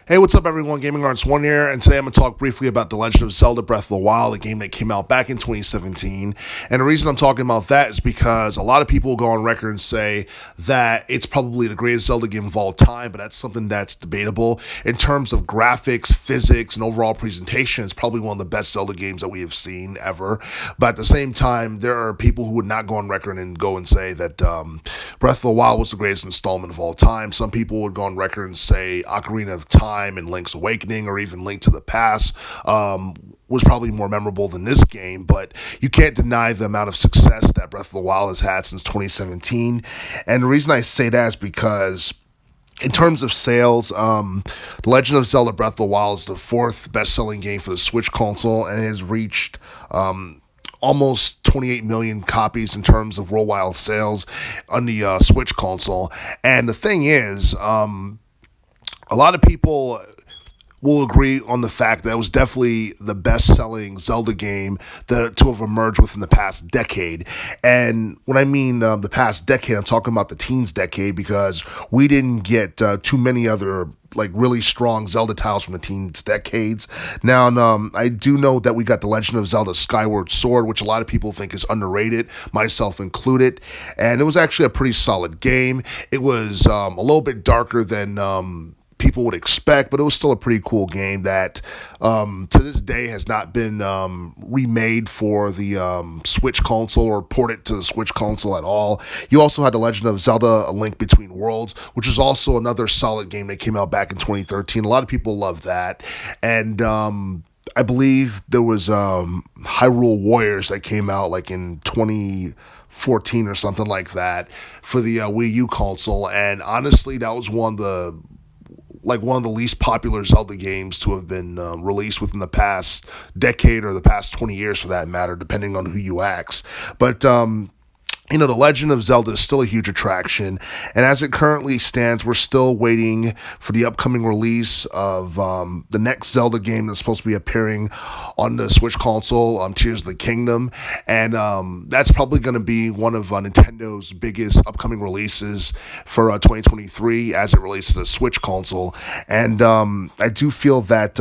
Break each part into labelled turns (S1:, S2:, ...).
S1: Hey, what's up, everyone? Gaming Arts 1 here, and today I'm going to talk briefly about The Legend of Zelda Breath of the Wild, a game that came out back in 2017. And the reason I'm talking about that is because a lot of people go on record and say that it's probably the greatest Zelda game of all time, but that's something that's debatable. In terms of graphics, physics, and overall presentation, it's probably one of the best Zelda games that we have seen ever. But at the same time, there are people who would not go on record and go and say that Breath of the Wild was the greatest installment of all time. Some people would go on record and say Ocarina of Time and Link's Awakening, or even Link to the Past, was probably more memorable than this game, but you can't deny the amount of success that Breath of the Wild has had since 2017. And the reason I say that is because in terms of sales, The Legend of Zelda Breath of the Wild is the fourth best-selling game for the Switch console, and it has reached almost 28 million copies in terms of worldwide sales on the Switch console. And the thing is, a lot of people will agree on the fact that it was definitely the best-selling Zelda game to have emerged within the past decade. And when I mean the past decade, I'm talking about the teens decade, because we didn't get too many other really strong Zelda titles from the teens decades. Now, I do know that we got The Legend of Zelda Skyward Sword, which a lot of people think is underrated, myself included. And it was actually a pretty solid game. It was a little bit darker than people would expect, but it was still a pretty cool game that to this day has not been remade for the Switch console or ported to the Switch console at all. You also had The Legend of Zelda A Link Between Worlds, which is also another solid game that came out back in 2013. A lot of people love that. And I believe there was Hyrule Warriors that came out in 2014 or something like that for the Wii U console. And honestly, that was one of the least popular Zelda games to have been released within the past decade, or the past 20 years for that matter, depending on who you ask. But The Legend of Zelda is still a huge attraction, and as it currently stands, we're still waiting for the upcoming release of the next Zelda game that's supposed to be appearing on the Switch console, Tears of the Kingdom, and that's probably going to be one of Nintendo's biggest upcoming releases for 2023 as it relates to the Switch console. And I do feel that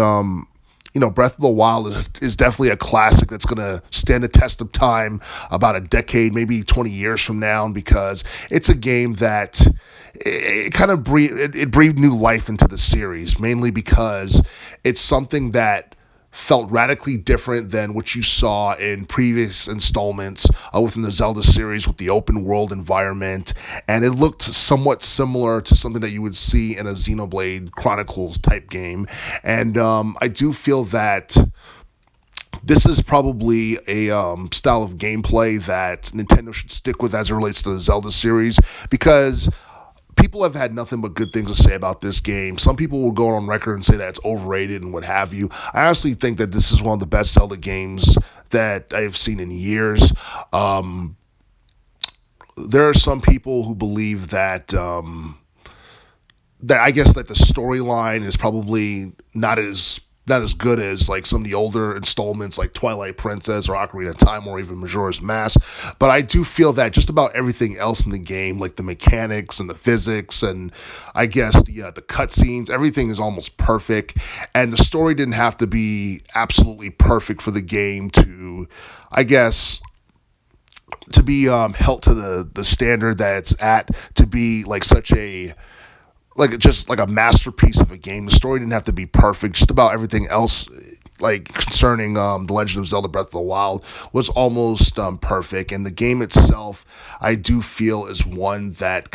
S1: Breath of the Wild is definitely a classic that's going to stand the test of time about a decade, maybe 20 years from now, because it's a game that it kind of breathed new life into the series, mainly because it's something that felt radically different than what you saw in previous installments within the Zelda series with the open world environment, and it looked somewhat similar to something that you would see in a Xenoblade Chronicles type game. And I do feel that this is probably a style of gameplay that Nintendo should stick with as it relates to the Zelda series, because people have had nothing but good things to say about this game. Some people will go on record and say that it's overrated and what have you. I honestly think that this is one of the best Zelda games that I have seen in years. There are some people who believe that I guess that the storyline is probably not as good as some of the older installments like Twilight Princess or Ocarina of Time or even Majora's Mask. But I do feel that just about everything else in the game, like the mechanics and the physics and I guess the cutscenes, everything is almost perfect. And the story didn't have to be absolutely perfect for the game to, I guess, to be held to the standard that it's at, to be such a just a masterpiece of a game. The story didn't have to be perfect. Just about everything else, concerning The Legend of Zelda Breath of the Wild, was almost perfect. And the game itself, I do feel, is one that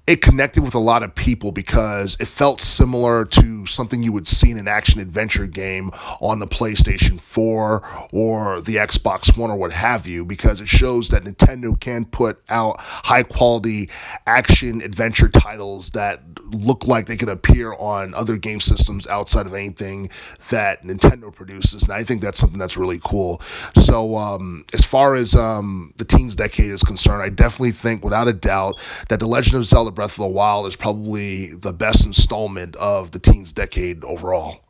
S1: it connected with a lot of people because it felt similar to something you would see in an action-adventure game on the PlayStation 4 or the Xbox One or what have you, because it shows that Nintendo can put out high-quality action-adventure titles that look like they could appear on other game systems outside of anything that Nintendo produces, and I think that's something that's really cool. So as far as the teens decade is concerned, I definitely think, without a doubt, that The Legend of Zelda Breath of the Wild is probably the best installment of the teens decade overall.